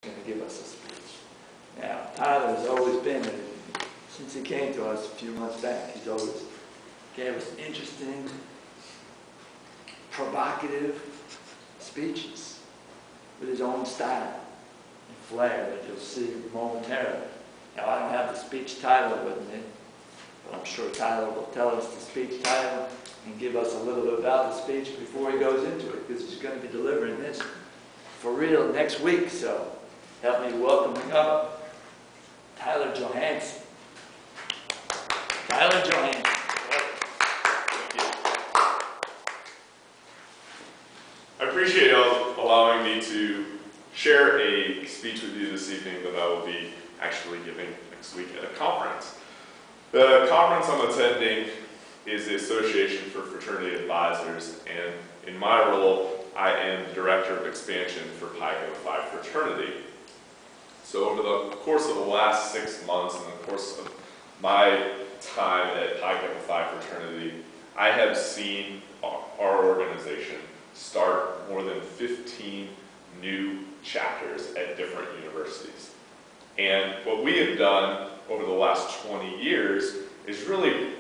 going to give us a speech. Now, Tyler has always been, since he came to us a few months back, he's always gave us interesting, provocative speeches with his own style and flair that you'll see momentarily. Now, I don't have the speech title with me, but I'm sure Tyler will tell us the speech title and give us a little bit about the speech before he goes into it, because he's going to be delivering this for real next week. So help me welcoming up Tyler Johansson. Tyler Johansson. I appreciate y'all allowing me to share a speech with you this evening that I will be actually giving next week at a conference. The conference I'm attending is the Association for Fraternity Advisors, and in my role, I am the Director of Expansion for Pi Kappa Phi Fraternity. So over the course of the last 6 months and the course of my time at Pi Kappa Phi Fraternity, I have seen our organization start more than 15 new chapters at different universities. And what we have done over the last 20 years is really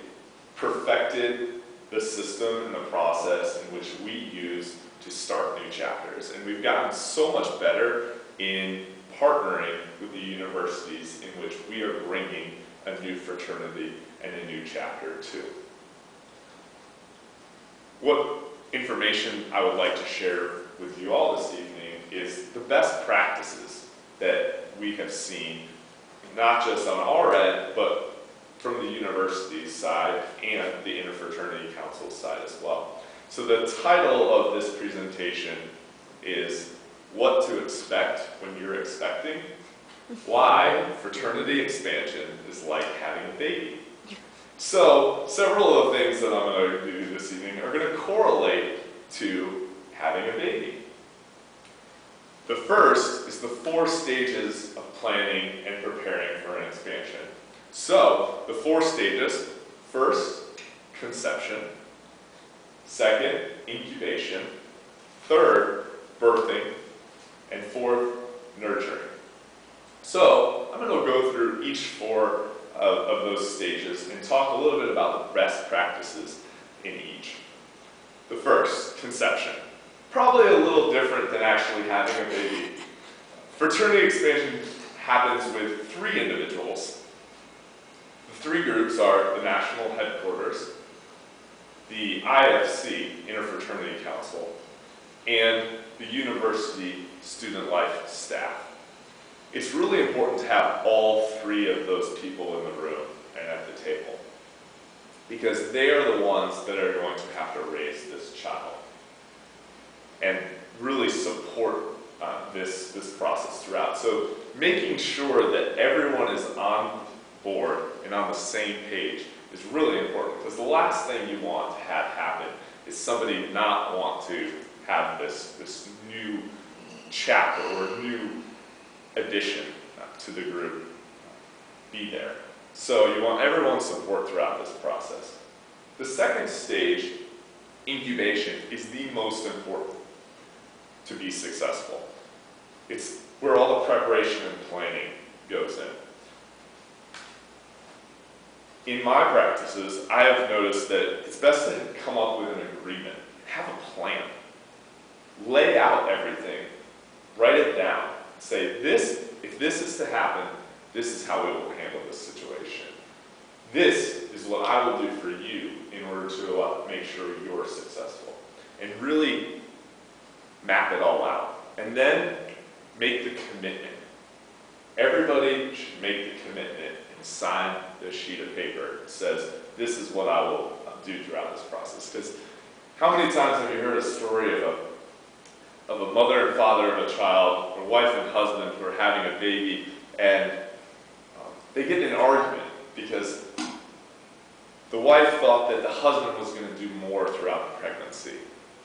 perfected the system and the process in which we use to start new chapters. And we've gotten so much better in partnering with the universities in which we are bringing a new fraternity and a new chapter to. What information I would like to share with you all this evening is the best practices that we have seen, not just on our end, but from the university's side and the Interfraternity Council side as well. So the title of this presentation is What to Expect When You're Expecting, Why Fraternity Expansion is Like Having a Baby. So several of the things that I'm going to do this evening are going to correlate to having a baby. The first is the 4 stages of planning and preparing for an expansion. So, the 4 stages: first, conception; second, incubation; third, birthing; and fourth, nurturing. So, I'm going to go through each 4 of those stages and talk a little bit about the best practices in each. The first, conception. Probably a little different than actually having a baby. Fraternity expansion happens with 3 individuals. The 3 groups are the national headquarters, the IFC, Interfraternity Council, and the university student life staff. It's really important to have all 3 of those people in the room and at the table, because they are the ones that are going to have to raise this child and really support this process throughout. So making sure that everyone is on board and on the same page is really important, because the last thing you want to have happen is somebody not want to have this new chapter or new addition to the group be there. So you want everyone's support throughout this process. The second stage, incubation, is the most important to be successful. It's where all the preparation and planning goes in. In my practices, I have noticed that it's best to come up with an agreement, have a plan, lay out everything, write it down, say this, if this is to happen, this is how we will handle this situation. This is what I will do for you in order to make sure you're successful. And really map it all out. And then make the commitment. Everybody should make the commitment and sign the sheet of paper that says, this is what I will do throughout this process. Because how many times have you heard a story of a mother and father of a child, or wife and husband who are having a baby, and they get in an argument because the wife thought that the husband was going to do more throughout the pregnancy,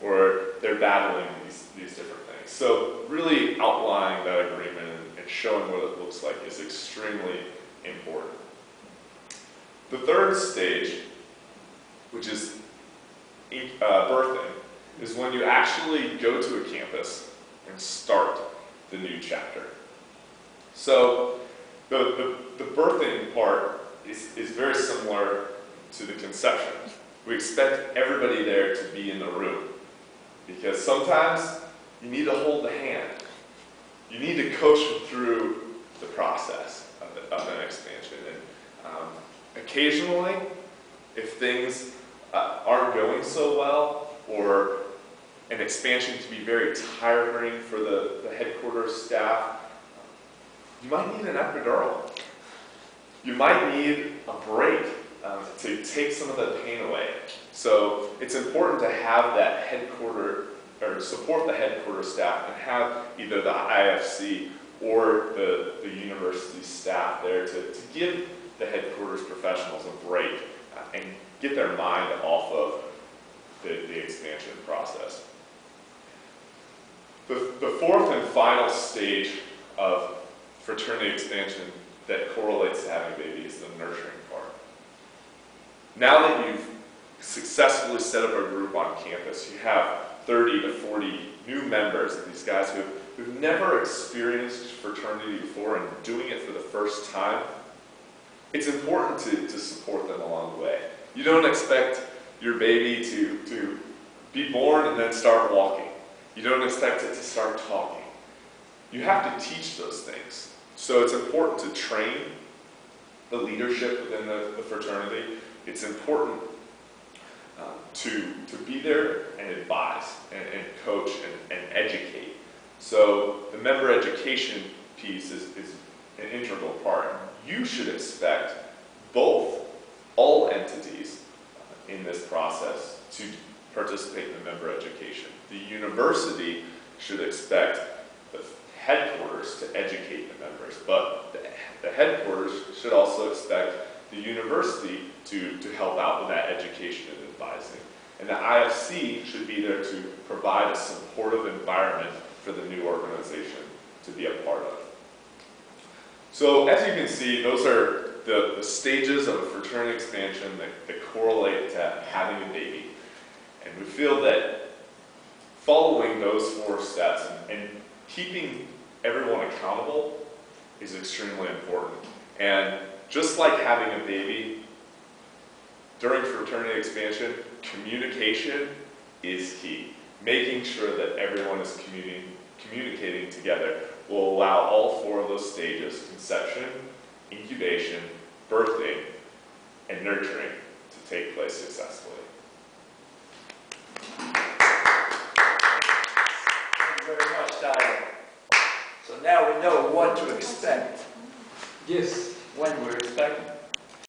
or they're battling these different things. So really outlining that agreement and showing what it looks like is extremely important. The third stage, which is birthing, is when you actually go to a campus and start the new chapter. So the birthing part is very similar to the conception. We expect everybody there to be in the room because sometimes you need to hold the hand. You need to coach them through the process of an expansion. And occasionally, if things aren't going so well, or an expansion can be very tiring for the headquarters staff, you might need an epidural. You might need a break to take some of the pain away. So it's important to have that support the headquarters staff and have either the IFC or the university staff there to give the headquarters professionals a break and get their mind off of the expansion process. The fourth and final stage of fraternity expansion that correlates to having a baby is the nurturing part. Now that you've successfully set up a group on campus, you have 30 to 40 new members of these guys who've never experienced fraternity before and doing it for the first time. It's important to support them along the way. You don't expect your baby to be born and then start walking. You don't expect it to start talking. You have to teach those things. So it's important to train the leadership within the fraternity. It's important to be there and advise and coach and educate. So the member education piece is an integral part. You should expect all entities in this process to participate in the member education. The university should expect the headquarters to educate the members, but the headquarters should also expect the university to help out with that education and advising. And the IFC should be there to provide a supportive environment for the new organization to be a part of. So as you can see, those are the stages of a fraternity expansion that correlate to having a baby. And we feel that following those 4 steps and keeping everyone accountable is extremely important. And just like having a baby, during fraternity expansion, communication is key. Making sure that everyone is communicating together will allow all 4 of those stages, conception, incubation, birthing, and nurturing, to take place successfully. Thank you very much, Tyler. So now we know what to expect. Yes. When we're